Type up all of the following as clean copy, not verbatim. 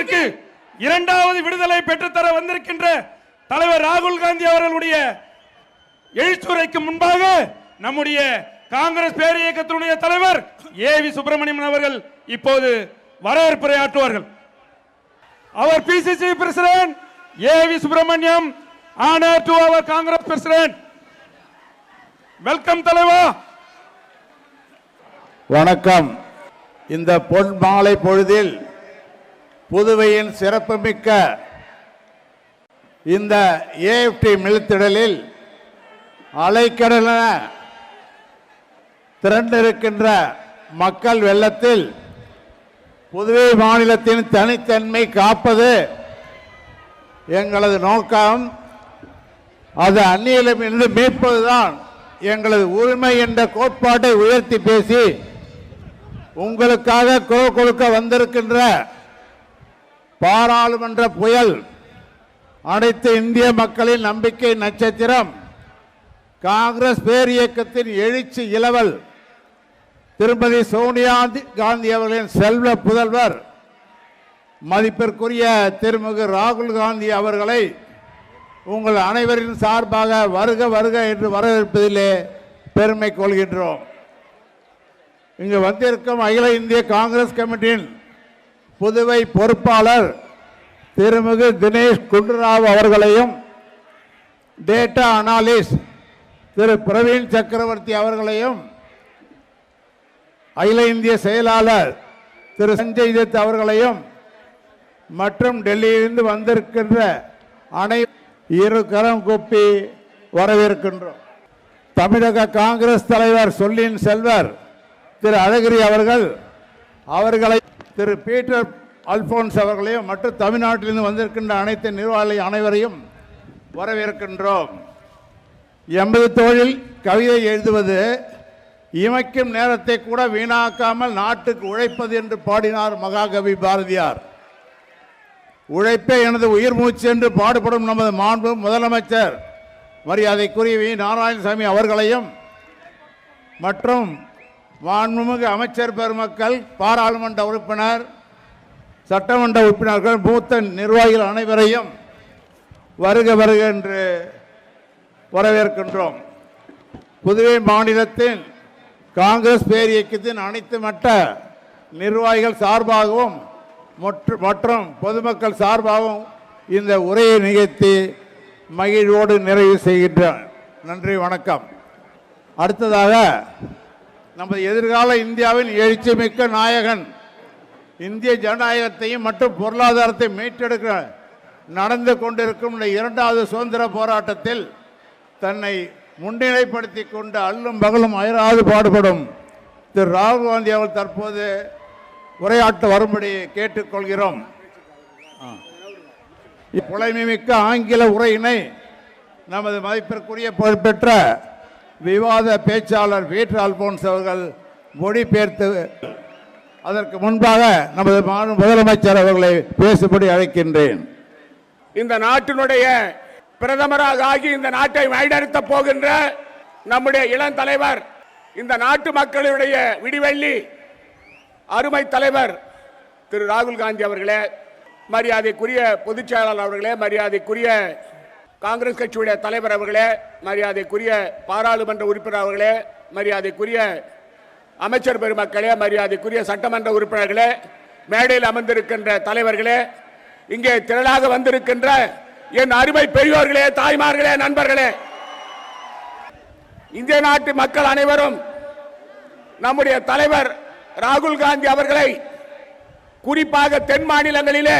நாட்டிற்கு இரண்டாவது விடுதலை பெற்றுத்தர வந்திருக்கின்ற தலைவர் ராகுல் காந்தி அவர்களுடைய எழுத்துரைக்கு முன்பாக நம்முடைய காங்கிரஸ் பேரியக்கத்தினுடைய தலைவர் ஏவி சுப்பிரமணியன் அவர்கள் இப்போது வரவேற்புரை ஆற்றுவார்கள். அவர் PCC president A V Subramaniam, honor to our Congress president. Welcome தலைவா. வணக்கம். இந்த பொன் மாலை பொழுதில் புதுவையின் சிறப்புமிக்க இந்த AFT மில்திடலில் அலைக்கடல திரண்டிருக்கின்ற மக்கள் வெள்ளத்தில் புதுவை மாநிலத்தின் தனித்தன்மை காப்பது எங்களது நோக்கம். அது அந்நியமிருந்து மீட்பதுதான் எங்களது உரிமை என்ற கோட்பாட்டை உயர்த்தி பேசி உங்களுக்காக குரல் கொடுக்க வந்திருக்கின்ற பாராளுமன்ற புயல் அனைத்து இந்திய மக்களின் நம்பிக்கை நட்சத்திரம் காங்கிரஸ் பேரியக்கத்தின் எழுச்சி இளவல் திருமதி சோனியா காந்தி அவர்களின் செல்வ புதல்வர் மதிப்பிற்குரிய திருமிகு ராகுல் காந்தி அவர்களை உங்கள் அனைவரின் சார்பாக வருக வருக என்று வரவேற்பதிலே பெருமை கொள்கின்றோம். இங்கு வந்திருக்கும் அகில இந்திய காங்கிரஸ் கமிட்டியின் புதுவை பொறுப்பாளர் திருமிகு தினேஷ் குண்டுராவ் அவர்களையும், டேட்டா அனாலிஸ்ட் திரு பிரவீன் சக்கரவர்த்தி அவர்களையும், அகில இந்திய செயலாளர் திரு சஞ்சய் தத் அவர்களையும் மற்றும் டெல்லியிலிருந்து வந்திருக்கின்ற அனைத்து இரு கரம் கூப்பி வரவேற்கின்றோம். தமிழக காங்கிரஸ் தலைவர் சொல்லின் செல்வர் திரு அழகிரி அவர்களை திரு பீட்டர் அல்போன்ஸ் அவர்களையும் மற்றும் தமிழ்நாட்டிலிருந்து வந்திருக்கின்ற அனைத்து நிர்வாகிகள் அனைவரையும் வரவேற்கின்றோம். எமது தொழில் கவிதை எழுதுவது, இமைக்கும் நேரத்தை கூட வீணாக்காமல் நாட்டுக்கு உழைப்பது என்று பாடினார் மகாகவி பாரதியார். உழைப்பே எனது உயிர் மூச்சு என்று பாடுபடும் நமது மாண்பு முதலமைச்சர் மரியாதைக்குரிய வி நாராயணசாமி அவர்களையும் மற்றும் மாண்புமிகு அமைச்சர் பெருமக்கள், பாராளுமன்ற உறுப்பினர், சட்டமன்ற உறுப்பினர்கள், மூத்த நிர்வாகிகள் அனைவரையும் வருக வருக என்று வரவேற்கின்றோம். புதுவை மாநிலத்தின் காங்கிரஸ் பேரியக்கத்தின் அனைத்து மட்ட நிர்வாகிகள் சார்பாகவும் மற்றும் பொதுமக்கள் சார்பாகவும் இந்த உரையை நிகழ்த்தி மகிழ்வோடு நிறைவு செய்கின்றேன். நன்றி, வணக்கம். அடுத்ததாக நமது எதிர்கால இந்தியாவின் எழுச்சிமிக்க நாயகன், இந்திய ஜனநாயகத்தையும் மற்றும் பொருளாதாரத்தை மீட்டெடுக்க நடந்து கொண்டிருக்கும் இந்த இரண்டாவது சுதந்திர போராட்டத்தில் தன்னை முன்னிலைப்படுத்தி கொண்டு அல்லும் பகலும் அயராது பாடுபடும் திரு ராகுல் காந்தி அவர்கள் தற்போது உரையாற்ற வரும்படி கேட்டுக்கொள்கிறோம். புலமைமிக்க ஆங்கில உரையினை நமது மதிப்பிற்குரிய புகழ்பெற்ற விவாத பேச்சாளர் பீட்டர் அல்போன்ஸ் அவர்கள் மொழிபெயர்த்து அதற்கு முன்பாக நமது முதலமைச்சர் அவர்களை பேசும்படி அழைக்கின்றேன். இந்த நாட்டினுடைய பிரதமராக ஆகி இந்த நாட்டை வழிநடத்த போகின்ற நம்முடைய இளம் தலைவர், இந்த நாட்டு மக்களுடைய விடிவெள்ளி அருமை தலைவர் திரு ராகுல் காந்தி அவர்களே, மரியாதைக்குரிய பொதுச் செயலாளர் அவர்களே, மரியாதைக்குரிய காங்கிரஸ் கட்சியுடைய தலைவர் அவர்களே, மரியாதைக்குரிய பாராளுமன்ற உறுப்பினர் அவர்களே, மரியாதைக்குரிய அமைச்சர் பெருமக்களே, மரியாதைக்குரிய சட்டமன்ற உறுப்பினர்களே, மேடையில் அமர்ந்திருக்கின்ற தலைவர்களே, இங்கே திரளாக வந்திருக்கின்ற என் அருமை பெரியோர்களே, தாய்மார்களே, நண்பர்களே, இந்திய நாட்டு மக்கள் அனைவரும் நம்முடைய தலைவர் ராகுல் காந்தி அவர்களை குறிப்பாக தென் மாநிலங்களிலே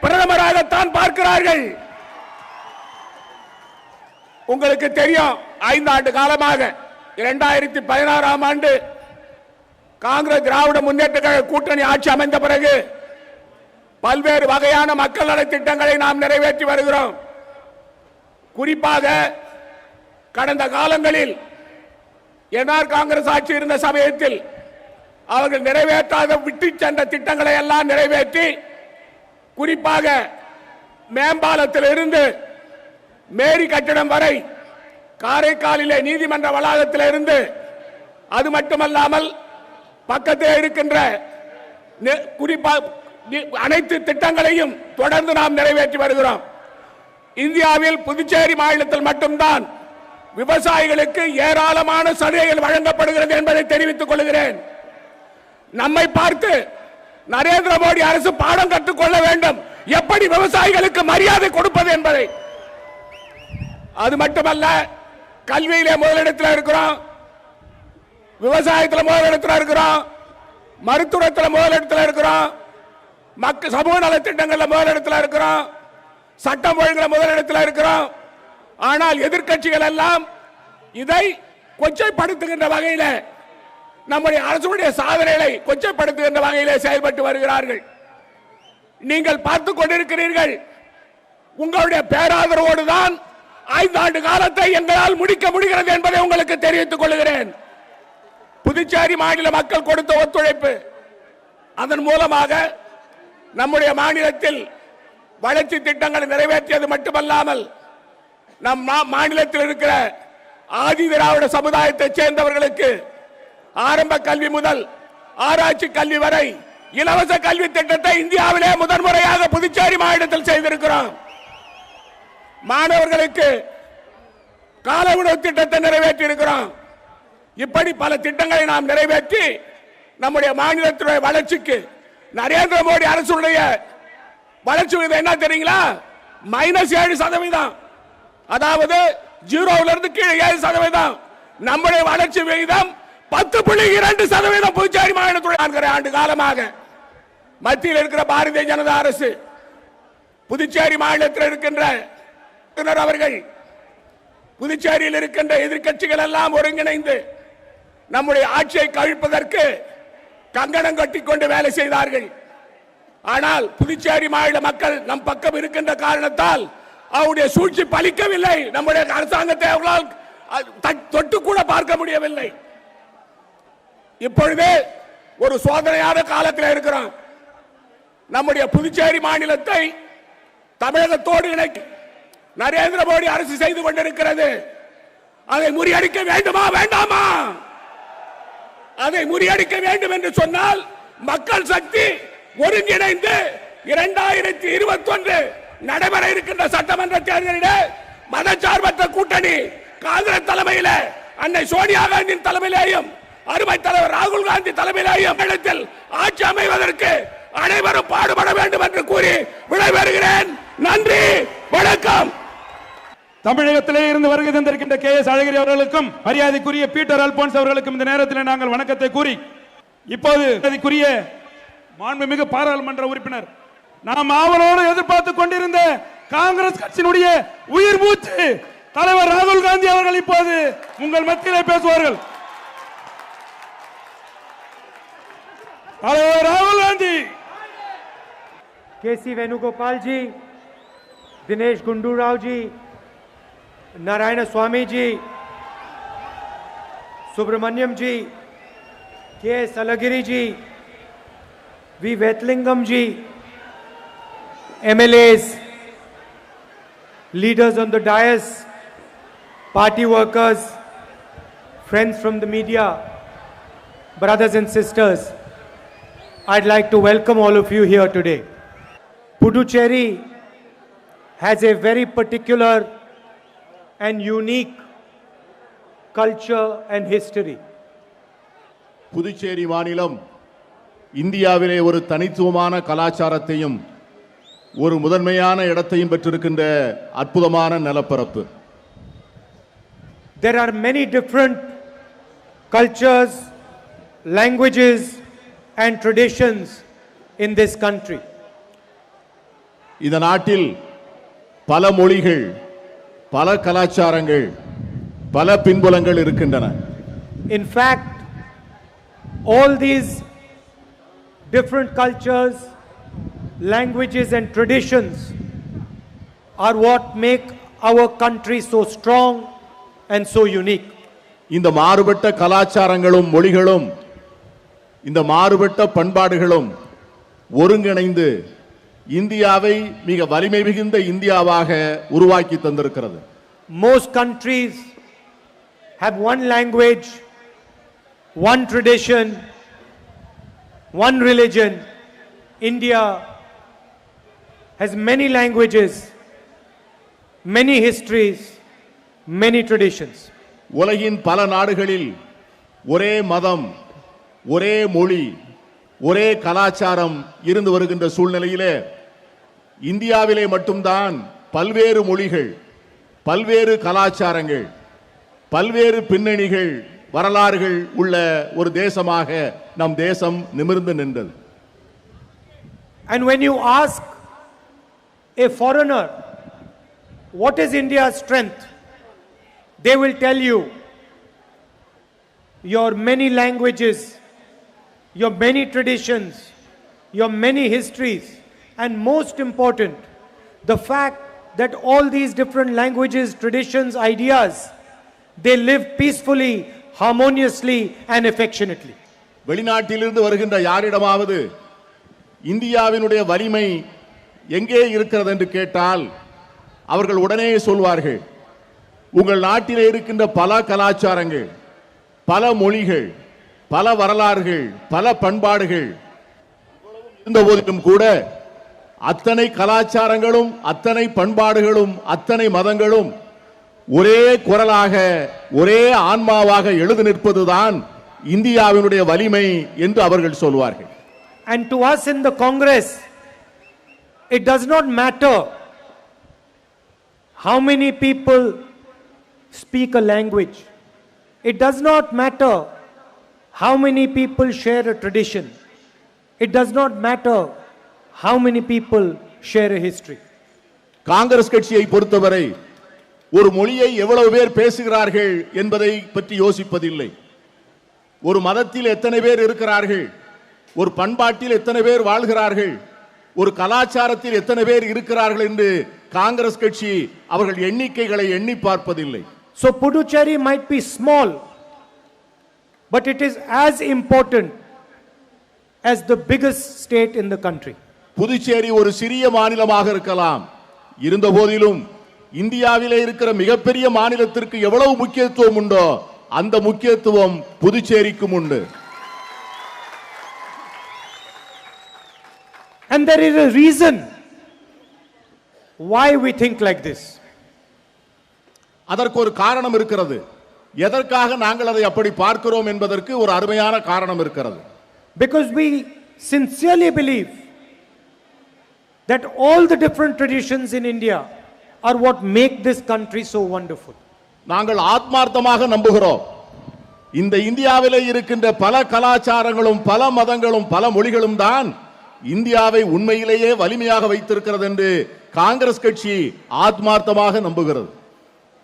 பிரதமராகத்தான் பார்க்கிறார்கள். உங்களுக்கு தெரியும், 5 ஆண்டு காலமாக 2016ஆம் ஆண்டு காங்கிரஸ் திராவிட முன்னேற்ற கழக கூட்டணி ஆட்சி அமைந்த பிறகு பல்வேறு வகையான மக்கள் நல திட்டங்களை நாம் நிறைவேற்றி வருகிறோம். குறிப்பாக கடந்த காலங்களில் என்ஆர் காங்கிரஸ் ஆட்சி இருந்த சமயத்தில் அவர்கள் நிறைவேற்றாத விட்டு சென்ற திட்டங்களை எல்லாம் நிறைவேற்றி, குறிப்பாக மேம்பாலத்தில் இருந்து மேரி கட்டிடம் வரை, காரைக்காலிலே நீதிமன்ற வளாகத்தில் இருந்து, அது மட்டுமல்லாமல் பக்கத்தில் இருக்கின்ற குறிப்பாக அனைத்து திட்டங்களையும் தொடர்ந்து நாம் நிறைவேற்றி வருகிறோம். இந்தியாவில் புதுச்சேரி மாநிலத்தில் மட்டும்தான் விவசாயிகளுக்கு ஏராளமான சலுகைகள் வழங்கப்படுகிறது என்பதை தெரிவித்துக் கொள்கிறேன். நம்மை பார்த்து நரேந்திர மோடி அரசு பாடம் கற்றுக்கொள்ள வேண்டும், எப்படி விவசாயிகளுக்கு மரியாதை கொடுப்பது என்பதை. அது மட்டுமல்ல, கல்வியிலே முதலிடத்தில் இருக்கிறோம், விவசாயத்தில் முதலிடத்தில் இருக்கிறோம், மருத்துவத்தில் முதலிடத்தில் இருக்கிறோம், சமூக நலத்திட்டங்களில் முதலிடத்தில் இருக்கிறோம், சட்டம் ஒழுங்கில் முதலிடத்தில் இருக்கிறோம். ஆனால் எதிர்க்கட்சிகள் எல்லாம் இதை கொச்சைப்படுத்துகின்ற வகையில், நம்முடைய அரசுடைய சாதனைகளை கொச்சைப்படுத்துகின்ற வகையிலே செயல்பட்டு வருகிறார்கள். நீங்கள் பார்த்துக் கொண்டிருக்கிறீர்கள். உங்களுடைய பேராதரவோடு தான் 5 ஆண்டு காலத்தை எங்களால் முடிக்க முடிகிறது என்பதை உங்களுக்கு தெரிவித்துக் கொள்கிறேன். புதுச்சேரி மாநில மக்கள் கொடுத்த ஒத்துழைப்பு, அதன் மூலமாக நம்முடைய மாநிலத்தில் வளர்ச்சி திட்டங்களை நிறைவேற்றியது மட்டுமல்லாமல், நம் மாநிலத்தில் இருக்கிற ஆதி திராவிட சமுதாயத்தைச் சேர்ந்தவர்களுக்கு ஆரம்ப கல்வி முதல் ஆராய்ச்சி கல்வி வரை இலவச கல்வி திட்டத்தை இந்தியாவிலே முதன்முறையாக புதுச்சேரி மாநிலத்தில் செய்திருக்கிறோம். மாணவர்களுக்கு காலை உணவு திட்டத்தை நிறைவேற்றி இருக்கிறோம். இப்படி பல திட்டங்களை நாம் நிறைவேற்றி நம்முடைய மாநிலத்துடைய வளர்ச்சிக்கு நரேந்திர மோடி அரசுடைய வளர்ச்சி விகிதம் என்ன தெரியுங்களா? -7%. அதாவது 0 கீழே 7%. நம்முடைய வளர்ச்சி விகிதம் 10.2% புதுச்சேரி மாநிலத்துடைய 4 ஆண்டு காலமாக மத்தியில் இருக்கிற பாரதிய ஜனதா அரசு புதுச்சேரி மாநிலத்தில் இருக்கின்ற அவர்கள் புதுச்சேரியில் இருக்கின்ற எதிர்க்கட்சிகள் எல்லாம் ஒருங்கிணைந்து நம்முடைய ஆட்சியை கழிப்பதற்கு கங்கணம் கட்டிக்கொண்டு வேலை செய்தார்கள். ஆனால் புதுச்சேரி மாநில மக்கள் நம் பக்கம் இருக்கின்ற காரணத்தால் அவருடைய சூழ்ச்சி பலிக்கவில்லை. நம்முடைய அரசாங்கத்தை அவர்களால் தொட்டு கூட பார்க்க முடியவில்லை. இப்பொழுது ஒரு சோதனையான காலத்தில் இருக்கிறோம். நம்முடைய புதுச்சேரி மாநிலத்தை தமிழகத்தோடு இணைக்க நரேந்திர மோடி அரசு செய்து கொண்டிருக்கிறது. அதை முறியடிக்க வேண்டுமா வேண்டாமா? அதை முறியடிக்க வேண்டும் என்று சொன்னால் மக்கள் சக்தி ஒருங்கிணைந்து 2021 நடைபெற இருக்கின்ற சட்டமன்ற தேர்தலில் மதச்சார்பற்ற கூட்டணி காங்கிரஸ் தலைமையில் அன்னை சோனியா காந்தியின் தலைமையிலேயும் அருமை தலைவர் ராகுல் காந்தி தலைமையிலேயும் இடத்தில் ஆட்சி அமைவதற்கு அனைவரும் பாடுபட வேண்டும் என்று கூறி விடைபெறுகிறேன். நன்றி, வணக்கம். தமிழகத்திலே இருந்து வருகை தந்திருக்கின்ற KS அழகிரி அவர்களுக்கும் மரியாதைக்குரிய பீட்டர் அல்போன்ஸ் அவர்களுக்கும் இந்த நேரத்தில் நாங்கள் வணக்கத்தை கூறி, இப்போது மரியாதைக்குரிய மாண்புமிகு பாராளுமன்ற உறுப்பினர், நாம் ஆவலோடு எதிர்பார்த்துக் கொண்டிருந்த காங்கிரஸ் கட்சியினுடைய உயிர் மூச்சு தலைவர் ராகுல் காந்தி அவர்கள் இப்போது உங்கள் மத்தியிலே பேசுவார்கள். தலைவர் ராகுல் Gandhi. KC Venugopal ji, Dinesh Gundu Rao ji, Narayana Swamy ji, Subramaniam ji, KS Alagiri ji, V. Vethlingam ji, MLAs, leaders on the dais, party workers, friends from the media, brothers and sisters, I'd like to welcome all of you here today. Puducherry has a very particular and unique culture and history. Puducherry மாநிலம் இந்தியாவிலே ஒரு தனித்துவமான கலாச்சாரத்தையும் ஒரு முதன்மையான இடத்தையும் பெற்றிருக்கின்ற அற்புதமான நிலப்பரப்பு. There are many different cultures, languages and traditions in this country. இந்த நாட்டில் பல மொழிகள், பல கலாச்சாரங்கள், பல பின்புலங்கள் இருக்கின்றன. In fact, all these different cultures, languages and traditions are what make our country so strong and so unique. இந்த மாறுபட்ட கலாச்சாரங்களும் மொழிகளும் இந்த மாறுபட்ட பண்பாடுகளும் ஒருங்கிணைந்து இந்தியாவை மிக வலிமை மிகுந்த இந்தியாவாக உருவாக்கி தந்திருக்கிறது. Most countries have one language, one tradition, one religion, India has many languages, many histories, many traditions. உலகின் பல நாடுகளில் ஒரே மதம், ஒரே மொழி, ஒரே கலாச்சாரம் இருந்து வருகின்ற சூழ்நிலையிலே இந்தியாவிலே மட்டும்தான் பல்வேறு மொழிகள், பல்வேறு கலாச்சாரங்கள், பல்வேறு பின்னணிகள், வரலாறுகள் உள்ள ஒரு தேசமாக நம் தேசம் நிமிர்ந்து நின்றது. And when you ask a foreigner what is India's strength, they will tell you your many languages, your many traditions, your many histories, and most important, the fact that all these different languages, traditions, ideas, they live peacefully, harmoniously, and affectionately. வெளிநாட்டிலிருந்து வருகின்ற யாரிடமாவது இந்தியாவினுடைய வலிமை எங்கே இருக்கிறது என்று கேட்டால் அவர்கள் உடனே சொல்வார்கள், உங்கள் நாட்டிலே இருக்கின்ற பல கலாச்சாரங்கள், பல மொழிகள், பல வரலாறுகள், பல பண்பாடுகள் இருந்த போதிலும் கூட அத்தனை கலாச்சாரங்களும், அத்தனை பண்பாடுகளும், அத்தனை மதங்களும் ஒரே குரலாக, ஒரே ஆன்மாவாக எழுந்து நிற்பதுதான் இந்தியாவினுடைய வலிமை என்று அவர்கள் சொல்வார்கள். And to us in the Congress, it does not matter how many people speak a language. It does not matter how many people share a tradition. It does not matter how many people share a history. Congress கட்சியை பொறுத்தவரை ஒரு மொழியை எவ்வளவு பேர் பேசுகிறார்கள் என்பதை பற்றி யோசிப்பதில்லை. ஒரு மதத்தில் எத்தனை பேர் இருக்கிறார்கள், ஒரு பண்பாட்டில் எத்தனை பேர் வாழ்கிறார்கள், ஒரு கலாச்சாரத்தில் எத்தனை பேர் இருக்கிறார்கள் என்று காங்கிரஸ் கட்சி அவர்கள் எண்ணிக்கைகளை எண்ணி பார்ப்பதில்லை. So Puducherry might be small, but it is as important as the biggest state in the country. Puducherry ஒரு சிறிய மாநிலமாக இருக்கலாம், இருந்த போதிலும் இந்தியாவிலே இருக்கிற மிகப்பெரிய மாநிலத்திற்கு எவ்வளவு முக்கியத்துவம் உண்டோ அந்த முக்கியத்துவம் புதுச்சேரிக்கும் உண்டு. And there is a reason why we think like this. அதற்கு ஒரு காரணம் இருக்கிறது. எதற்காக நாங்கள் அதை அப்படி பார்க்கிறோம் என்பதற்கு ஒரு அருமையான காரணம் இருக்கிறது. Because we sincerely believe that all the different traditions in India are what make this country so wonderful. நாங்கள் ஆத்மார்த்தமாக நம்புகிறோம், இந்த இந்தியாவிலே இருக்கின்ற பல கலாச்சாரங்களும், பல மதங்களும், பல மொழிகளும் தான் இந்தியாவை உண்மையிலேயே வலிமையாக வைத்திருக்கிறது என்று காங்கிரஸ் கட்சி ஆத்மார்த்தமாக நம்புகிறது.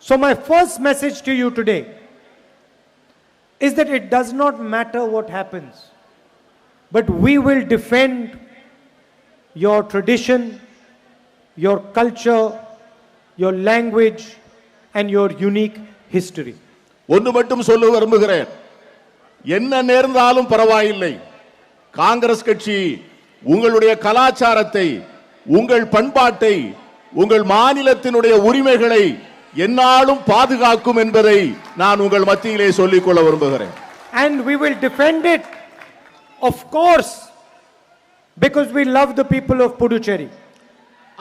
So my first message to you today is that it does not matter what happens, but we will defend your tradition, your culture, your language, and your unique history. ஒன்று மட்டும் சொல்ல விரும்புகிறேன், என்ன நேர்ந்தாலும் பரவாயில்லை, காங்கிரஸ் கட்சி உங்களுடைய கலாச்சாரத்தை, உங்கள் பண்பாட்டை, உங்கள் மாநிலத்தினுடைய உரிமைகளை என்னாலும் பாதுகாக்கும் என்பதை நான் உங்கள் மத்தியிலே சொல்லிக் கொள்ள விரும்புகிறேன். And we will defend it, of course, because we love the people of Puducherry.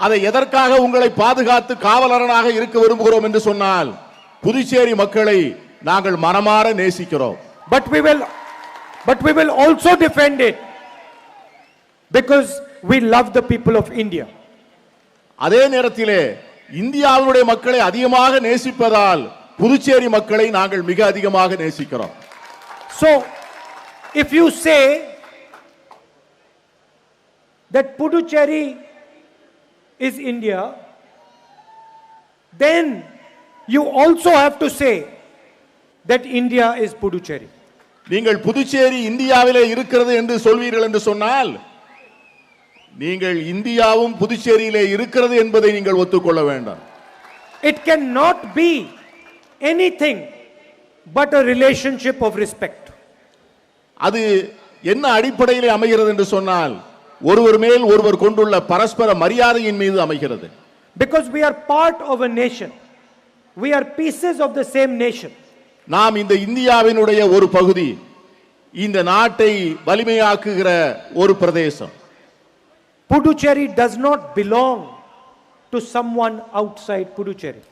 அதை எதற்காக உங்களை பாதுகாத்து காவலராக இருக்க விரும்புகிறோம் என்று சொன்னால் புதுச்சேரி மக்களை நாங்கள் மனமாற நேசிக்கிறோம். But we will also defend it because we love the people of India. அதே நேரத்திலே இந்தியாவுடைய மக்களை அதிகமாக நேசிப்பதால் புதுச்சேரி மக்களை நாங்கள் மிக அதிகமாக நேசிக்கிறோம். So if you say that Puducherry is India, then you also have to say that India is Puducherry. நீங்கள் புதுச்சேரி இந்தியாவிலே இருக்கிறது என்று சொல்வீர்கள் என்று சொன்னால் நீங்கள் இந்தியாவும் புதுச்சேரியிலே இருக்கிறது என்பதை நீங்கள் ஒத்துக்கொள்ள வேண்டாம். It cannot be anything but a relationship of respect. அது என்ன அடிப்படையிலே அமைகிறது என்று சொன்னால் ஒருவர் மேல் ஒருவர் கொண்டுள்ள பரஸ்பர மரியாதையின் மீது அமைகிறது. Because we are part of a nation. We are pieces of the same nation. நாம் இந்த இந்தியாவினுடைய ஒரு பகுதி, இந்த நாட்டை வலிமையாக்குகிற ஒரு பிரதேசம். Puducherry does not belong to someone outside Puducherry.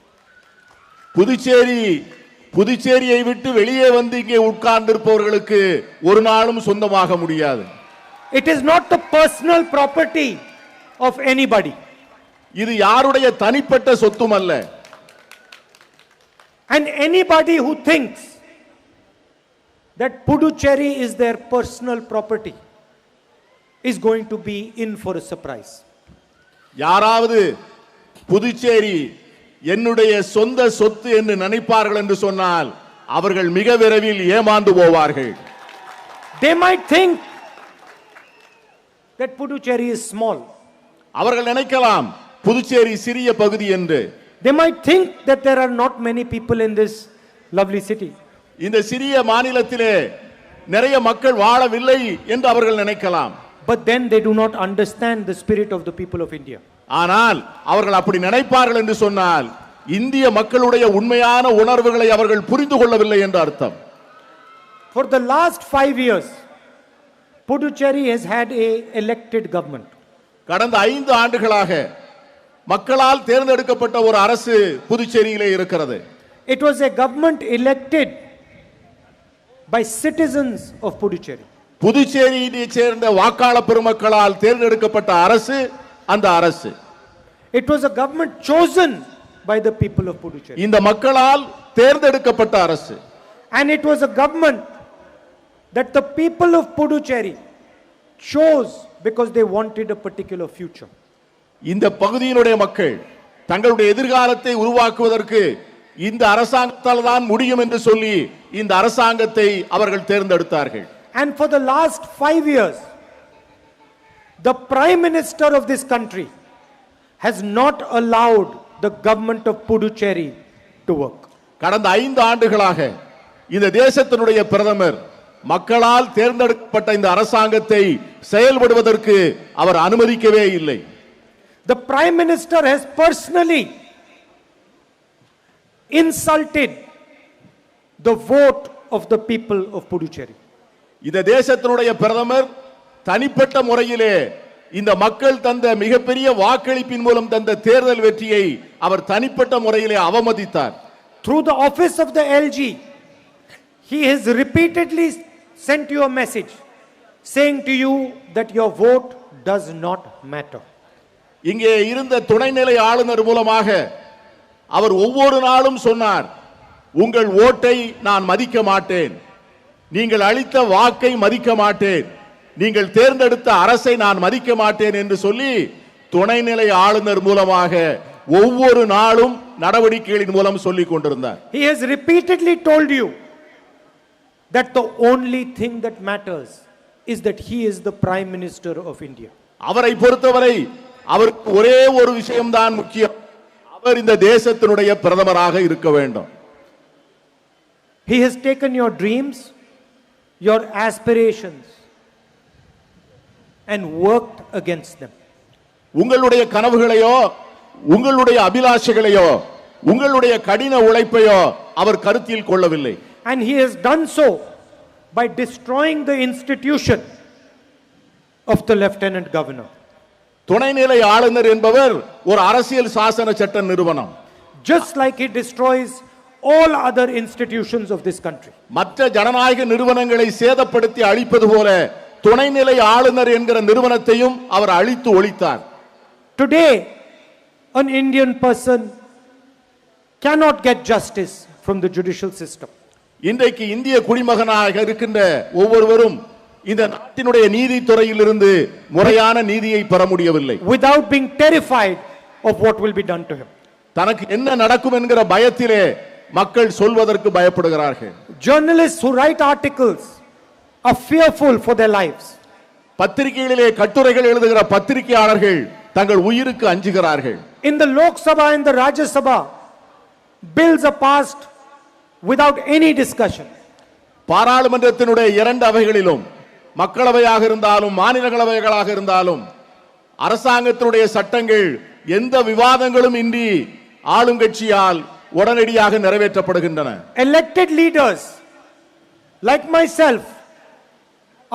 புதுச்சேரியை விட்டு வெளியே வந்து இங்கே உட்கார்ந்திருப்பவர்களுக்கு ஒரு நாளும் சொந்தமாக முடியாது. It is not the personal property of anybody. இது யாருடைய தனிப்பட்ட சொத்தும் அல்ல. And anybody who thinks that Puducherry is their personal property is going to be in for a surprise. யாராவது புதுச்சேரி என்னுடைய சொந்த சொத்து என்று நினைப்பார்கள் என்று சொன்னால் அவர்கள் மிக விரைவில் ஏமாந்து போவார்கள். They might think that Puducherry is small. அவர்கள் நினைக்கலாம் புதுச்சேரி சிறிய பகுதி என்று. They might think that there are not many people in this lovely city. இந்த சிறிய மாநிலத்திலே நிறைய மக்கள் வாழவில்லை என்று அவர்கள் நினைக்கலாம். But then they do not understand the spirit of the people of India. ஆனால் அவர்கள் அப்படி நினைப்பார்கள் என்று சொன்னால் இந்திய மக்களுடைய உண்மையான உணர்வுகளை அவர்கள் புரிந்து கொள்ளவில்லை என்று அர்த்தம். For the last 5 years, Puducherry has had a elected government. கடந்த 5 ஆண்டுகளாக மக்களால் தேர்ந்தெடுக்கப்பட்ட ஒரு அரசு புதுச்சேரியிலே இருக்கிறது. It was a government elected by citizens of Puducherry. புதுச்சேரியைச் சேர்ந்த வாக்காளர் பெருமக்களால் தேர்ந்தெடுக்கப்பட்ட அரசு அந்த அரசு. It was a government chosen by the people of Puducherry. இந்த மக்களால் தேர்ந்தெடுக்கப்பட்ட அரசு. And it was a government that the people of Puducherry chose because they wanted a particular future. இந்த பகுதியினுடைய மக்கள் தங்களுடைய எதிர்காலத்தை உருவாக்குவதற்கு இந்த அரசாங்கத்தால் தான் முடியும் என்று சொல்லி இந்த அரசாங்கத்தை அவர்கள் தேர்ந்தெடுத்தார்கள். And for the last 5 years, the Prime Minister of this country has not allowed the government of Puducherry to work. கடந்த 5 ஆண்டுகளாக இந்த தேசத்தினுடைய பிரதமர் மக்களால் தேர்ந்தெடுக்கப்பட்ட இந்த அரசாங்கத்தை செயல்படுவதற்கு அவர் அனுமதிக்கவே இல்லை. The Prime Minister has personally insulted the vote of the people of Puducherry. இந்த தேசத்தினுடைய பிரதமர் தனிப்பட்ட முறையிலே இந்த மக்கள் தந்த மிகப்பெரிய வாக்களிப்பின் மூலம் தந்த தேர்தல் வெற்றியை அவர் தனிப்பட்ட முறையிலே அவமதித்தார். Through the office of the LG, he has repeatedly sent you a message saying to you that your vote does not matter. இங்கே இருந்த துணைநிலை ஆளுநர் மூலமாக அவர் ஒவ்வொரு நாளும் சொன்னார், உங்கள் ஓட்டை நான் மதிக்க மாட்டேன், நீங்கள் அளித்த வாக்கை மதிக்க மாட்டேன், நீங்கள் தேர்ந்தெடுத்த அரசை நான் மதிக்க மாட்டேன் என்று சொல்லி துணைநிலை ஆளுநர் மூலமாக ஒவ்வொரு நாளும் நடவடிக்கைகளின் மூலம் சொல்லிக் கொண்டிருந்தார். He has repeatedly told you that the only thing that matters is that he is the Prime Minister of India. அவரை பொறுத்தவரை அவருக்கு ஒரே ஒரு விஷயம்தான் முக்கியம், அவர் இந்த தேசத்தினுடைய பிரதமராக இருக்க வேண்டும். He has taken your dreams, your aspirations and worked against them. உங்களுடைய கனவுகளையோ உங்களுடைய அபிலாஷைகளையோ உங்களுடைய கடின உழைப்பையோ அவர் கருத்தில் கொள்ளவில்லை. And he has done so by destroying the institution of the Lieutenant Governor. துணைநிலை ஆளுநர் என்பவர் ஒரு அரசியல் சாசன சட்ட நிறுவனம். Just like he destroys all other institutions of this country. மற்ற ஜனநாயக நிறுவனங்களை சேதப்படுத்தி அழிப்பது போல துணைநிலை ஆளுநர் என்கிற நிறுவனத்தையும் அவர் அழித்து ஒழித்தார். Today, an Indian person cannot get justice from the judicial system. இன்றைக்கு இந்திய குடிமகனாக இருக்கின்ற ஒவ்வொருவரும் இந்த நாட்டினுடைய நீதித்துறையிலிருந்து முறையான நீதியை பெற முடியவில்லை. Without being terrified of what will be done to him. தனக்கு என்ன நடக்கும் என்கிற பயத்திலே மக்கள் சொல்வதற்கு பயப்படுகிறார்கள். Journalists who write articles are fearful for their lives. பத்திரிகைகளிலே கட்டுரைகள் எழுதுகிற பத்திரிகையாளர்கள் தங்கள் உயிருக்கு அஞ்சுகிறார்கள். In the Lok Sabha and the Rajya Sabha, bills are passed without any discussion. பாராளுமன்றத்தினுடைய 2 அவைகளிலும் மக்களவையாக இருந்தாலும் மாநிலங்களவைகளாக இருந்தாலும் அரசாங்கத்தினுடைய சட்டங்கள் எந்த விவாதங்களும் இன்றி ஆளுங்கட்சியால் உடனடியாக நிறைவேற்றப்படுகின்றன. Elected leaders like myself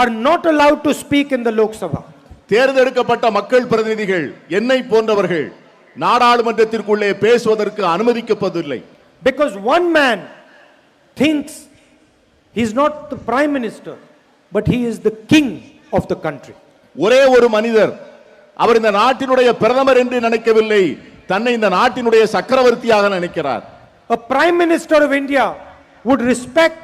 are not allowed to speak in the Lok Sabha. தேர்ந்தெடுக்கப்பட்ட மக்கள் பிரதிநிதிகள் என்னை போன்றவர்கள் நாடாளுமன்றத்திற்குள்ளே பேசுவதற்கு அனுமதிக்கப்படவில்லை. Because one man thinks he's not the prime minister, but he is the king of the country. ஒரே ஒரு மனிதர் அவர் இந்த நாட்டினுடைய பிரதமர் என்று நினைக்கவில்லை, தன்னை இந்த நாட்டினுடைய சக்கரவர்த்தியாக நினைக்கிறார். A prime minister of India would respect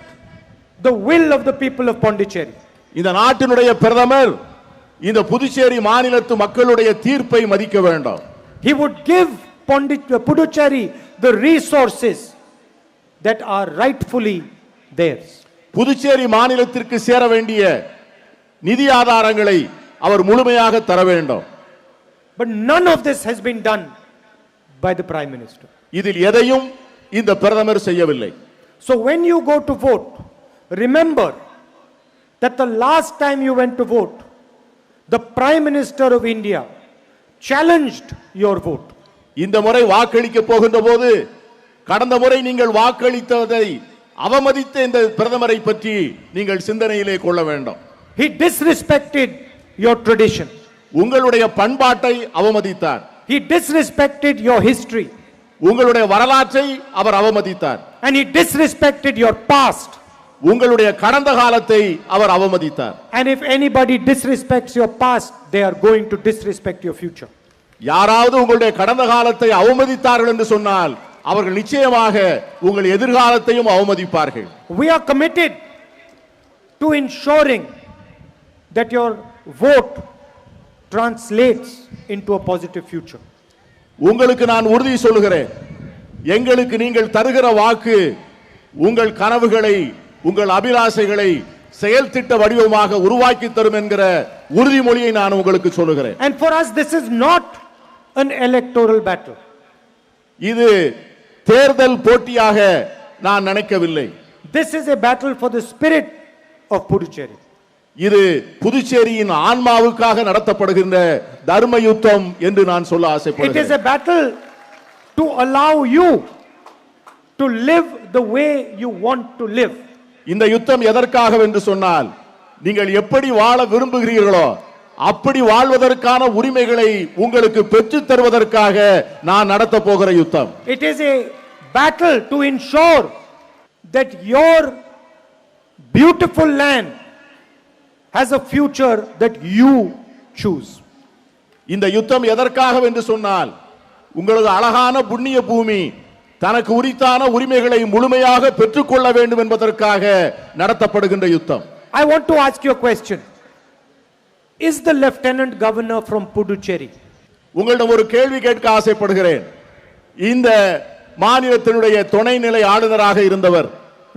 the will of the people of Pondicherry. இந்த நாட்டினுடைய பிரதமர் இந்த புதுச்சேரி மாநிலத்து மக்களுடைய தீர்ப்பை மதிக்க வேண்டும். He would give Puducherry the resources that are rightfully theirs. Puducherry மாநிலத்திற்கு சேர வேண்டிய நிதி ஆதாரங்களை அவர் முழுமையாக தர வேண்டும். But none of this has been done by the prime minister. இதில் எதையும் இந்த பிரதமர் செய்யவில்லை. So when you go to vote, remember that the last time you went to vote, the prime minister of India challenged your vote. இந்த முறை வாக்களிக்க போகின்ற போது கடந்த முறை நீங்கள் வாக்களித்ததை அவமதித்த இந்த பிரதமரை பற்றி நீங்கள் சிந்தனையிலே கொள்ள வேண்டும். He disrespected your tradition. உங்களுடைய பண்பாட்டை அவமதித்தார். He disrespected your history. உங்களுடைய வரலாற்றை அவர் அவமதித்தார். And he disrespected your past. உங்களுடைய கடந்த காலத்தை அவர் அவமதித்தார். And if anybody disrespects your past, they are going to disrespect your future. யாராவது உங்களுடைய கடந்த காலத்தை அவமதித்தார்கள் என்று சொன்னால் அவர்கள் நிச்சயமாக உங்கள் எதிர்காலத்தையும் அவமதிப்பார்கள். We are committed to ensuring that your vote translates into a positive future. உங்களுக்கு நான் உறுதி சொல்கிறேன், எங்களுக்கு நீங்கள் தருகிற வாக்கு உங்கள் கனவுகளை உங்கள் அபிலாஷைகளை செயல் திட்ட வடிவமாக உருவாக்கி தரும் என்கிற உறுதிமொழியை நான் உங்களுக்கு சொல்லுகிறேன். And for us this is not an electoral battle. இது தேர்தல் போட்டியாக நான் நினைக்கவில்லை. This is a battle for the spirit of Puducherry. இது புதுச்சேரியின் ஆன்மாவுக்காக நடத்தப்படுகின்ற தர்ம யுத்தம் என்று நான் சொல்ல It is ஆசைப்படுகிறேன். a battle to allow you to live the way you want to live. இந்த யுத்தம் எதற்காக என்று சொன்னால் நீங்கள் எப்படி வாழ விரும்புகிறீர்களோ அப்படி வாழ்வதற்கான உரிமைகளை உங்களுக்கு பெற்றுத் தருவதற்காக நான் நடத்த போகிற யுத்தம். It is a battle to ensure that your beautiful land has a future that you choose. இந்த யுத்தம் எதற்காக என்று சொன்னால் உங்களது அழகான புண்ணிய பூமி தனக்கு உரித்தான உரிமைகளை முழுமையாக பெற்றுக்கொள்ள வேண்டும் என்பதற்காக நடத்தப்படுகின்ற யுத்தம். I want to ask you a question. Is the lieutenant governor from Puducherry? உங்களிடம் ஒரு கேள்வி கேட்க ஆசைப்படுகிறேன். இந்த மாநிலத்தினுடைய துணைநிலை ஆளுநராக இருந்தவர்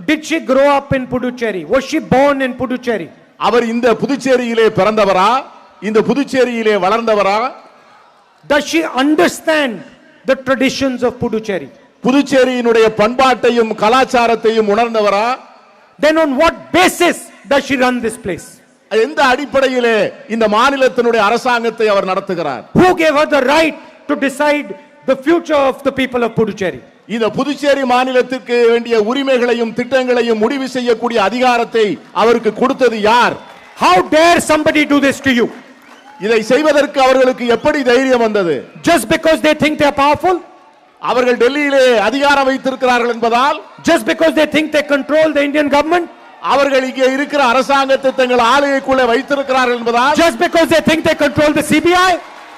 Did she grow up in Puducherry? Was she born in Puducherry? அவர் இந்த புதுச்சேரியிலே பிறந்தவரா, இந்த புதுச்சேரியிலே வளர்ந்தவரா? Does she understand the traditions of Puducherry? புதுச்சேரியினுடைய பண்பாட்டையும் கலாச்சாரத்தையும் உணர்ந்தவரா? Then on what basis does she run this place? எந்த அடிப்படையிலே இந்த மாநிலத்தினுடைய அரசாங்கத்தை அவர் நடத்துகிறார்? Who gave her the right to decide the future of the people of Puducherry? இந்த புதுச்சேரி மாநிலத்திற்கு வேண்டிய உரிமைகளையும் திட்டங்களையும் முடிவு செய்யக்கூடிய அதிகாரத்தை அவருக்கு கொடுத்தது யார்? How dare somebody do this to you? இதை செய்வதற்கு அவர்களுக்கு எப்படி தைரியம் வந்தது? Just because they think they are powerful? அவர்கள் டெல்லியிலே அதிகாரம் வைத்திருக்கிறார்கள் என்பதால்? Just because they think they control the Indian government? அவர்கள் இங்கே இருக்கிற அரசாங்கத்தை தங்கள் ஆளுகைக்குள்ளே வைத்திருக்கிறார்கள் என்பதால்? Just because they think they control the CBI?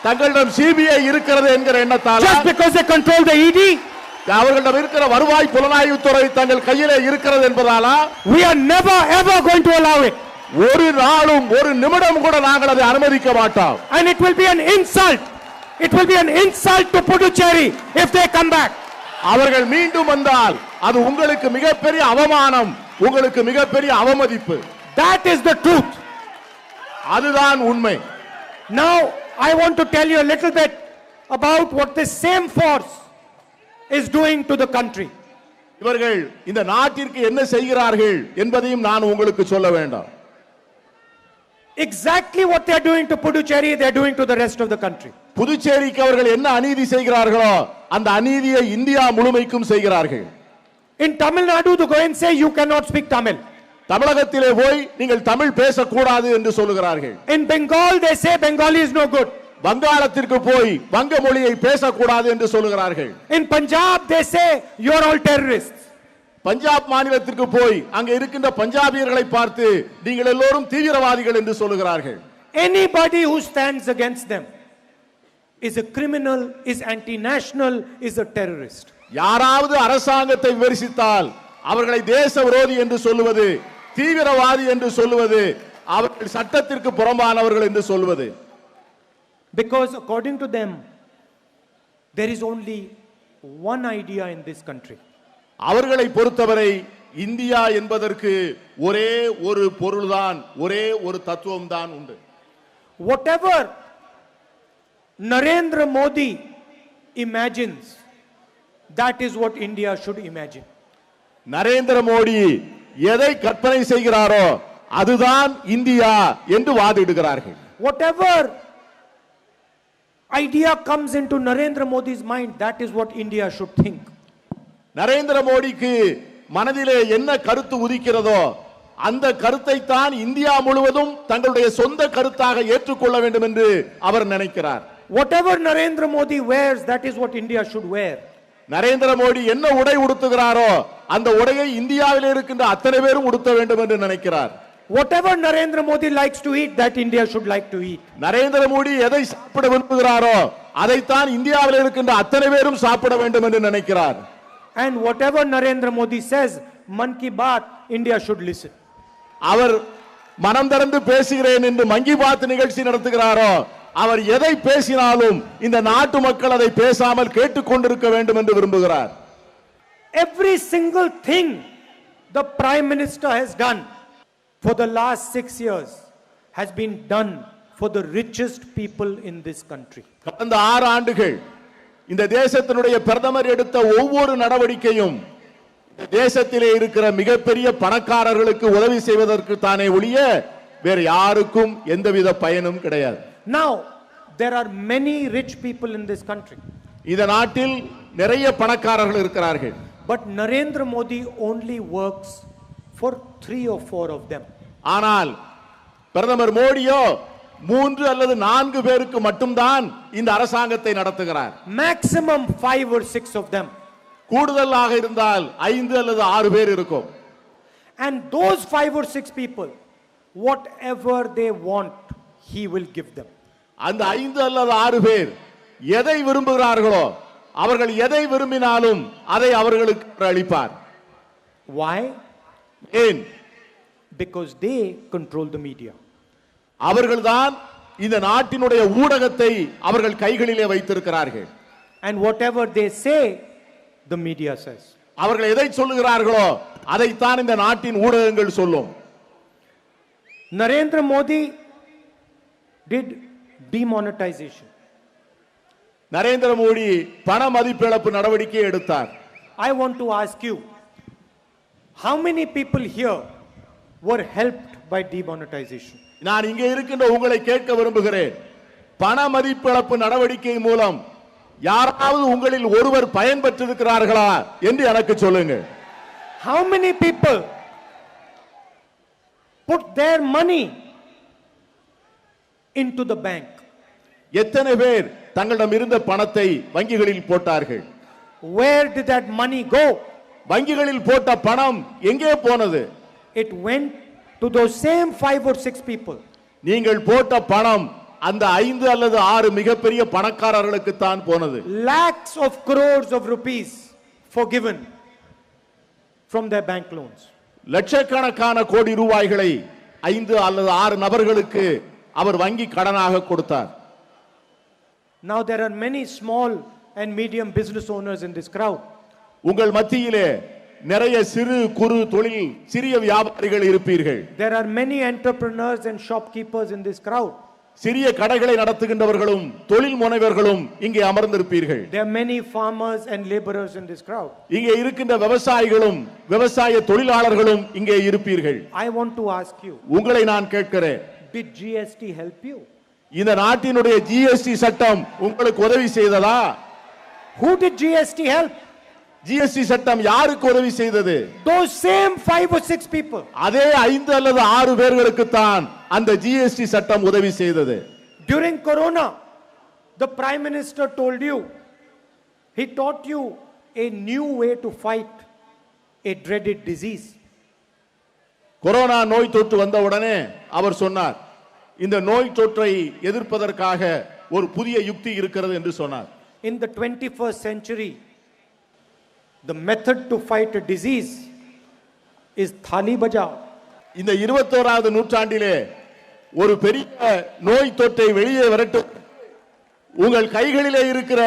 தங்களிடம் சிபிஐ இருக்கிறது என்கிற எண்ணத்தால்? Just because they control the ED? அவர்களிடம் இருக்கிற வருவாய் புலனாய்வுத்துறை தங்கள் கையிலே இருக்கிறது என்பதாலா? We are never ever going to allow it. ஒரு நாளும் ஒரு நிமிடம் கூட நாங்கள் அதை அனுமதிக்க மாட்டோம். And it will be an insult. It will be an insult to Puducherry if they come back. அவர்கள் மீண்டும் வந்தால் அது உங்களுக்கு மிகப்பெரிய அவமானம், உங்களுக்கு மிகப்பெரிய அவமதிப்பு. That is the truth. அதுதான் உண்மை. Now I want to tell you a little bit about what this same force is doing to the country. இவர்கள் இந்த நாட்டிற்கு என்ன செய்கிறார்கள் என்பதையும் நான் உங்களுக்கு சொல்ல வேண்டாம். Exactly what they are doing to Puducherry, they are doing to the rest of the country. புதுச்சேரிக்கு அவர்கள் என்ன அநீதி செய்கிறார்களோ அந்த அநீதியை இந்தியா முழுமைக்கும் செய்கிறார்கள். In Tamil Nadu, they go and say you cannot speak Tamil. தமிழகத்திலே போய் நீங்கள் தமிழ் பேசக்கூடாது என்று சொல்லுகிறார்கள். In Bengal, they say Bengali is no good. வங்காளத்திற்கு போய் வங்க மொழியை பேசக்கூடாது என்று சொல்லுகிறார்கள். In Punjab, they say you're all terrorists. Punjab மாநிலத்திற்கு போய் அங்க இருக்கின்ற பஞ்சாபியர்களை பார்த்து நீங்கள் எல்லோரும் தீவிரவாதிகள் என்று சொல்லுகிறார்கள். Anybody who stands against them is a criminal, is anti-national, is a terrorist. யாராவது அரசாங்கத்தை விமர்சித்தால் அவர்களை தேச விரோதி என்று சொல்லுவது, தீவிரவாதி என்று சொல்லுவது, அவர்கள் சட்டத்திற்கு புறம்பானவர்கள் என்று சொல்வது. Because according to them, there is only one idea in this country. அவர்களை பொறுத்தவரை இந்தியா என்பதற்கு ஒரே ஒரு பொருள்தான், ஒரே ஒரு தத்துவம் தான் உண்டு. Whatever Narendra Modi imagines, that is what India should imagine. Narendra Modi எதை கற்பனை செய்கிறாரோ அதுதான் இந்தியா என்று வாதிடுகிறார்கள். Whatever idea comes into Narendra Modi's mind, that is what India should think. Narendra மோடிக்கு மனதிலே என்ன கருத்து உதிக்கிறதோ அந்த கருத்தை தான் இந்தியா முழுவதும் தங்களுடைய சொந்த கருத்தாக ஏற்றுக்கொள்ள வேண்டும் என்று அவர் நினைக்கிறார். Whatever Narendra Modi wears, that is what India should wear. Narendra Modi என்ன உடை உடுத்துகிறாரோ அந்த உடையை இந்தியாவில் இருக்கின்ற அத்தனை பேரும் உடுத்த வேண்டும் என்று நினைக்கிறார். Whatever Narendra Modi likes to eat, that India should like to eat. Narendra Modi எதை சாப்பிட விரும்புகிறாரோ அதைத்தான் இந்தியாவில் இருக்கின்ற அத்தனை பேரும் சாப்பிட வேண்டும் என்று நினைக்கிறார். And whatever Narendra Modi says, Man Ki Baat, India should listen. அவர் மனம் திறந்து பேசுகிறேன் என்று மன் கி பாத் நிகழ்ச்சி நடத்துகிறாரோ அவர் எதை பேசினாலும் இந்த நாட்டு மக்கள் அதை பேசாமல் கேட்டுக்கொண்டிருக்க வேண்டும் என்று விரும்புகிறார். Every single thing the Prime Minister has done for the last 6 years has been done for the richest people in this country. கடந்த 6 ஆண்டுகள் இந்த தேசத்தினுடைய பிரதமர் எடுத்த ஒவ்வொரு நடவடிக்கையும் தேசத்திலே இருக்கிற மிகப்பெரிய பணக்காரர்களுக்கு உதவி செய்வதற்கு தானே ஒழிய வேறு யாருக்கும் எந்தவித பயனும் கிடையாது. Now there are many rich people in this country. இந்த நாட்டில் நிறைய பணக்காரர்கள் இருக்கிறார்கள். But Narendra Modi only works for 3 or 4 of them. ஆனால் பிரதமர் மோடியோ 3 அல்லது 4 பேருக்கு மட்டும்தான் இந்த அரசாங்கத்தை நடத்துகிறார். Maximum 5 or 6 of them. கூடுதலாக இருந்தால் 5 அல்லது 6 பேர் இருக்கும். And those 5 or 6 people, whatever they want, he will give them. அந்த 5 அல்லது 6 பேர் எதை விரும்புகிறார்களோ அவர்கள் எதை விரும்பினாலும் அதை அவர்களுக்கு அளிப்பார். Why? ஏன்? Because they control the media. அவர்கள்தான் இந்த நாட்டினுடைய ஊடகத்தை அவர்கள் கைகளிலே வைத்திருக்கிறார்கள். And whatever they say, the media says. அவர்கள் எதை சொல்லுகிறார்களோ அதைத்தான் இந்த நாட்டின் ஊடகங்கள் சொல்லும். Narendra Modi did demonetization. Narendra Modi பண மதிப்பிழப்பு நடவடிக்கை எடுத்தார். I want to ask you, how many people here were helped by demonetization? நான் இங்கே இருக்கின்ற உங்களை கேட்க விரும்புகிறேன். பண மதிப்பிழப்பு நடவடிக்கை மூலம் யாராவது உங்களில் ஒருவர் பயன்பெற்றிருக்கிறார்களா என்று எனக்கு சொல்லுங்க. How many people put their money into the bank? எத்தனை பேர் தங்களிடம் இருந்த பணத்தை வங்கிகளில் போட்டார்கள்? Where did that money go? வங்கிகளில் போட்ட பணம் எங்கே போனது? It went to those same 5 or 6 people. நீங்கள் போட்ட பணம் அந்த 5 அல்லது 6 மிகப்பெரிய பணக்காரர்களுக்கு தான் போனது. Lakhs of crores of rupees forgiven from their bank loans. லட்சக்கணக்கான கோடி ரூபாய்களை 5 அல்லது 6 நபர்களுக்கு அவர் வங்கி கடனாக கொடுத்தார். Now there are many small and medium business owners in this crowd. உங்கள் மத்தியிலே நிறைய சிறு குறு தொழில் சிறிய வியாபாரிகள் இருப்பீர்கள். There are many entrepreneurs and shopkeepers in this crowd. சிறிய கடைகளை நடத்துகின்றவர்களும் தொழில் முனைவர்களும் இங்கே அமர்ந்திருப்பீர்கள். There are many farmers and laborers in this crowd. இங்கே இருக்கின்ற விவசாயிகளும் விவசாய தொழிலாளர்களும் இங்கே இருப்பீர்கள். I want to ask you, உங்களை நான் கேட்கிறேன், did GST help you? இந்த நாட்டினுடைய ஜிஎஸ்டி சட்டம் உங்களுக்கு உதவி செய்ததா? Who did GST help? GST சட்டம் யாருக்கு உதவி செய்தது? Those same 5 or 6 people. அதே 5 அல்லது 6 பேர்களுக்கு தான் அந்த ஜிஎஸ்டி சட்டம் உதவி செய்தது. During Corona, the Prime Minister told you, he taught you a new way to fight a dreaded disease. Corona நோய் தொற்று வந்தவுடனே அவர் சொன்னார், இந்த நோய் தொற்றை எதிர்ப்பதற்காக ஒரு புதிய யுக்தி இருக்கிறது என்று சொன்னார். In the 21st century, the method to fight a disease is thali bajao. இந்த 21வது நூற்றாண்டிலே ஒரு பெரிய நோய் தொற்றை வெளியே விரட்டு உங்கள் கைகளிலே இருக்கிற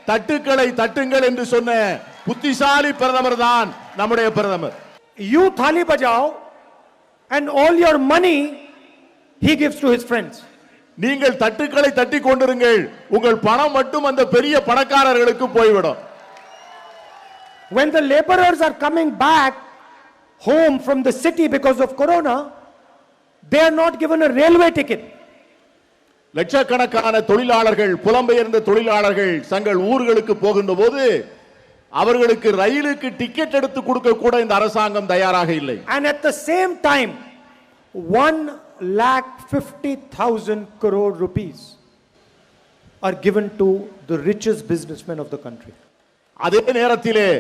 தட்டுக்களை தட்டுங்கள் என்று சொன்ன புத்திசாலி பிரதமர் தான் நம்முடைய பிரதமர். You thali bajao and all your money he gives to his friends. நீங்கள் தட்டுக்களை தட்டி கொண்டிருங்கள், உங்கள் பணம் மட்டும் அந்த பெரிய பணக்காரர்களுக்கு போய்விடும். When the laborers are coming back home from the city because of Corona, they are not given a railway ticket. லட்சக்கணக்கான தொழிலாளர்கள், புலம்பெயர்ந்த தொழிலாளர்கள் தங்கள் ஊர்களுக்கு போகின்ற போது அவர்களுக்கு ரயிலுக்கு டிக்கெட் எடுத்து கொடுக்க கூட இந்த அரசாங்கம் தயாராக இல்லை. And at the same time, 1,50,000 crore rupees are given to the richest businessmen of the country. அதே நேரத்திலே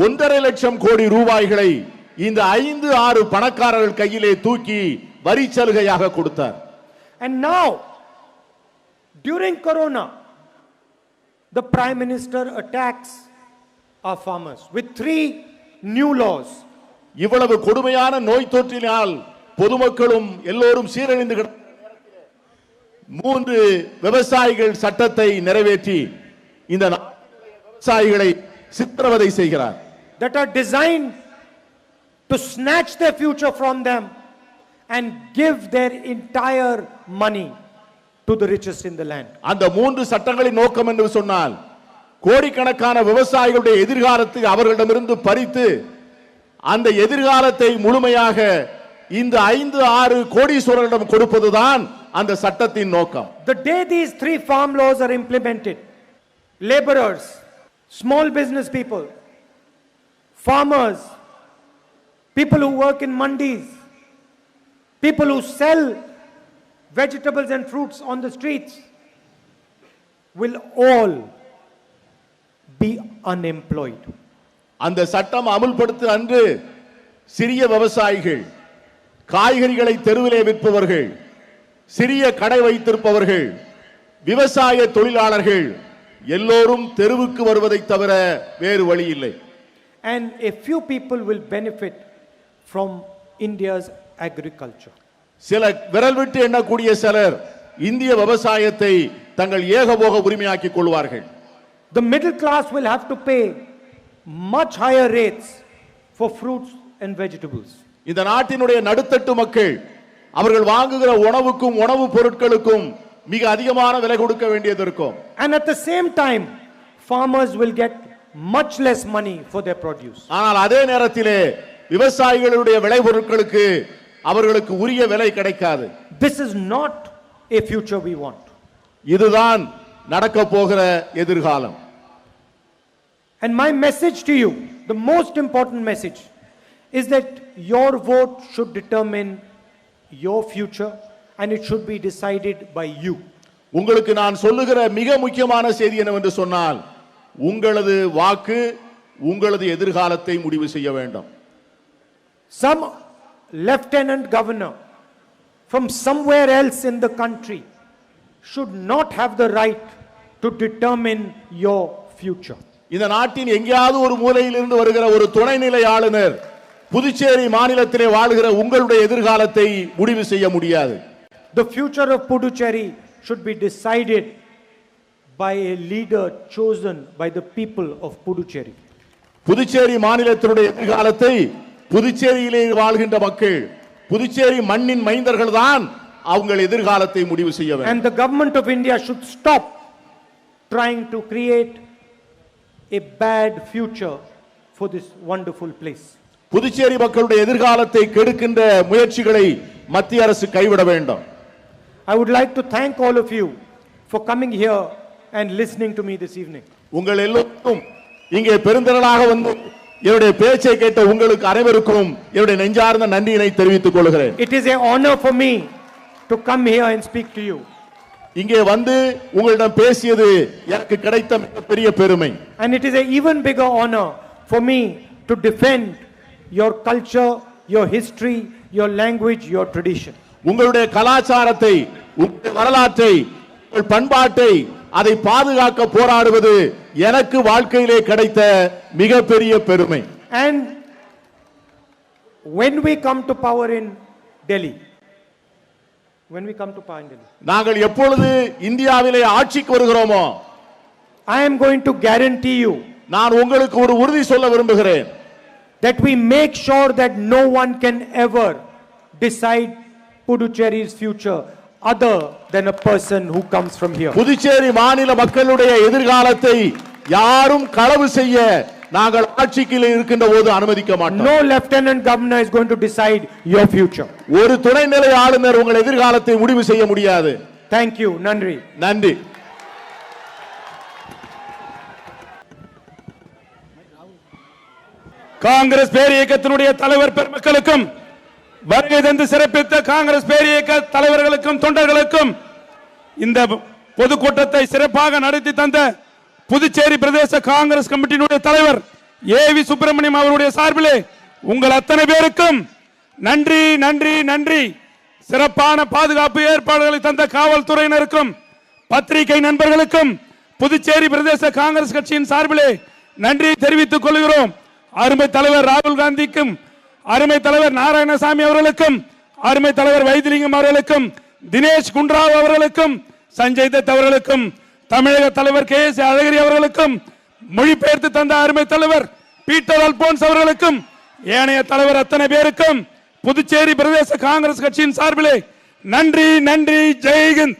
1.5 லட்சம் கோடி ரூபாய்களை இந்த 5-6 பணக்காரர்கள் கையிலே தூக்கி வரி சலுகையாக கொடுத்தார். And now, during Corona, the Prime Minister attacks our farmers with 3 new laws. இவ்வளவு கொடுமையான நோய் தொற்றினால் பொதுமக்களும் எல்லோரும் சீரழிந்து 3 விவசாயிகள் சட்டத்தை நிறைவேற்றி இந்த விவசாயிகளை சித்திரவதை செய்கிறார். That are designed to snatch their future from them and give their entire money to the richest in the land. அந்த 3 சட்டங்களின் நோக்கம் என்று சொன்னால் கோடிக்கணக்கான விவசாயிகளுடைய எதிர்காலத்தை அவர்களிடமிருந்து பறித்து அந்த எதிர்காலத்தை முழுமையாக இந்த 5-6 கோடீஸ்வரர்களிடம் கொடுப்பதுதான் அந்த சட்டத்தின் நோக்கம். The day these 3 farm laws are implemented, laborers, small business people, farmers, people who work in mandis, people who sell vegetables and fruits on the streets will all be unemployed. அந்த சட்டம் அமுல்படுத்த அன்று சிறிய விவசாயிகள், காய்கறிகளை தெருவிலே விற்பவர்கள், சிறிய கடை வைத்திருப்பவர்கள், விவசாய தொழிலாளர்கள் எல்லோரும் தெருவுக்கு வருவதை தவிர வேறு வழி இல்லை. And a few people will benefit from India's agriculture. சில விரல் விட்டு எண்ணக்கூடிய சிலர் இந்திய விவசாயத்தை தங்கள் ஏகபோக உரிமையாக்கிக் கொள்வார்கள். The middle class will have to pay much higher rates for fruits and vegetables. இந்த நாட்டினுடைய நடுத்தட்டு மக்கள் அவர்கள் வாங்குகிற உணவுக்கும் உணவுப் பொருட்களுக்கும் மிக அதிகமான விலை கொடுக்க வேண்டியது இருக்கும். And at the same time, farmers will get much less money for their produce. ஆனால் அதே நேரத்திலே விவசாயிகளுடைய விளைபொருட்களுக்கு அவர்களுக்கு உரிய விலை கிடைக்காது. This is not a future we want. இதுதான் நடக்க போகிற எதிர்காலம். And my message to you, the most important message, is that your vote should determine your future and it should be decided by you. உங்களுக்கு நான் சொல்லுகிற மிக முக்கியமான செய்தி என்னவென்று சொன்னால், உங்களது வாக்கு உங்களது எதிர்காலத்தை முடிவு செய்ய வேண்டும். Some lieutenant governor from somewhere else in the country should not have the right to determine your future. இந்த நாட்டின் எங்கேயாவது ஒரு மூலையிலிருந்து வருகிற ஒரு துணைநிலை ஆளுநர் புதுச்சேரி மாநிலத்திலே வாழ்கிற உங்களுடைய எதிர்காலத்தை முடிவு செய்ய முடியாது. The future of Puducherry should be decided by a leader chosen by the people of Puducherry. Puducherry மாநிலத்தினுடைய எதிர்காலத்தை புதுச்சேரியிலே வாழ்கின்ற மக்கள், புதுச்சேரி மண்ணின் மைந்தர்கள் தான் அவங்கள் எதிர்காலத்தை முடிவு செய்ய வேண்டும். And the government of India should stop trying to create a bad future for this wonderful place. Puducherry மக்களுடைய எதிர்காலத்தை கெடுக்கின்ற முயற்சிகளை மத்திய அரசு கைவிட வேண்டும். I would like to thank all of you for coming here and listening to me this evening. உங்கள் எல்லோருக்கும் இங்கே பெருந்திரளாக வந்து என்னுடைய பேச்சை கேட்ட உங்களுக்கு அனைவருக்கும் என்னுடைய நெஞ்சார்ந்த நன்றியினை தெரிவித்துக் கொள்கிறேன். It is an honor for me to come here and speak to you. இங்கே வந்து உங்களிடம் பேசியது எனக்கு கிடைத்த மிகப்பெரிய பெருமை. And it is an even bigger honor for me to defend your culture, your history, your language, your tradition. உங்களுடைய கலாச்சாரத்தை, உங்களுடைய வரலாற்றை, உங்கள் பண்பாட்டை அதை பாதுகாக்க போராடுவது எனக்கு வாழ்க்கையிலே கிடைத்த மிகப்பெரிய பெருமை. And when we come to power in Delhi, நாங்கள் எப்பொழுது இந்தியாவிலே ஆட்சிக்கு வருகிறோமோ, I am going to guarantee you நான் உங்களுக்கு ஒரு உறுதி சொல்ல விரும்புகிறேன். that we make sure that no one can ever decide Puducherry's future other than a person who comes from here. Puducherry மாநில மக்களுடைய எதிர்காலத்தை யாரும் களவு செய்ய நாங்கள் ஆட்சிக்கு இருக்கின்ற போது அனுமதிக்க மாட்டோம். No lieutenant governor is going to decide your future. ஒரு துணைநிலை ஆளுநர் உங்கள் எதிர்காலத்தை முடிவு செய்ய முடியாது. Thank you. நன்றி. நன்றி. காங்கிரஸ் பேரியக்கத்தினுடைய தலைவர் பெருமக்களுக்கும் வருகை தந்து சிறப்பித்த காங்கிரஸ் பேரியக்க தலைவர்களுக்கும் தொண்டர்களுக்கும் இந்த பொதுக்கூட்டத்தை சிறப்பாக நடத்தி தந்த புதுச்சேரி பிரதேச காங்கிரஸ் கமிட்டியினுடைய தலைவர் ஏவி சுப்பிரமணியம் அவருடைய சார்பிலே உங்கள் அத்தனை பேருக்கும் நன்றி நன்றி நன்றி. சிறப்பான பாதுகாப்பு ஏற்பாடுகளை தந்த காவல்துறையினருக்கும் பத்திரிகை நண்பர்களுக்கும் புதுச்சேரி பிரதேச காங்கிரஸ் கட்சியின் சார்பிலே நன்றி தெரிவித்துக் கொள்கிறோம். அருமை தலைவர் ராகுல் காந்திக்கும், அருமை தலைவர் நாராயணசாமி அவர்களுக்கும், அருமை தலைவர் வைத்திலிங்கம் அவர்களுக்கும், தினேஷ் குண்ட்ராவ் அவர்களுக்கும், சஞ்சய் தத் அவர்களுக்கும், தமிழக தலைவர் கே எஸ் அழகிரி அவர்களுக்கும், மொழிபெயர்த்து தந்த அருமை தலைவர் பீட்டர் அல்போன்ஸ் அவர்களுக்கும், ஏனைய தலைவர் அத்தனை பேருக்கும் புதுச்சேரி பிரதேச காங்கிரஸ் கட்சியின் சார்பிலே நன்றி நன்றி. ஜெய்ஹிந்த்.